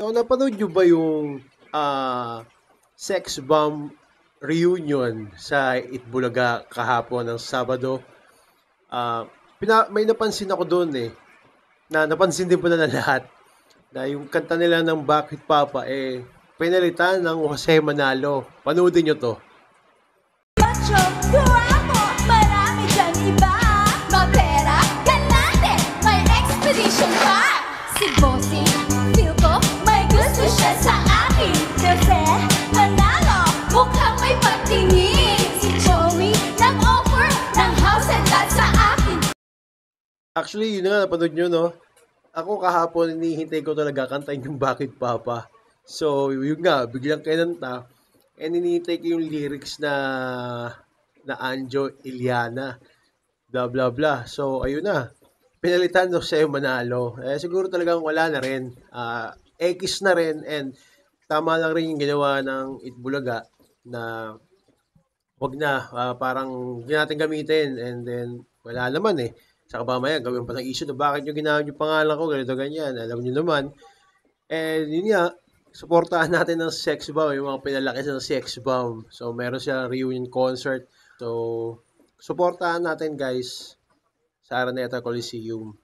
So, napanood nyo ba yung Sex Bomb reunion sa Itbulaga kahapon ng Sabado? Ah, may napansin ako doon eh, na napansin din pala na lahat, na yung kanta nila ng Bakit Papa pinalitan ng Jose Manalo. Panoodin nyo to. Macho, guwapo, marami dyan iba. Mapera, ganate, may expedition pa. Si Bossy, feel ko, may gusto siya sa akin. Kasi, manalo, mukhang may pagtingin. Si Joey, nag-offer ng house and lot sa akin. Actually, yun na nga, napanood nyo, no? Ako kahapon, hinihintay ko talaga kantahin yung Bakit Papa. So, yun nga, biglang kinanta. And hinihintay ko yung lyrics na Anjo Iliana. Blah, blah, blah. So, ayun na. Pinalitan no sa'yo manalo. Siguro talagang wala na rin. X na rin. And tama lang rin yung ginawa ng Itbulaga na wag na. Parang hindi natin gamitin. And then, wala naman eh. Saka mamaya, gawin pa ng issue na bakit yung ginamit yung pangalan ko, ganito, ganyan. Alam nyo naman. And yun nga, supportahan natin ng Sex Bomb, yung mga pinalaki sa Sex Bomb. So, meron siya reunion concert. So, supportahan natin guys sa Araneta Coliseum.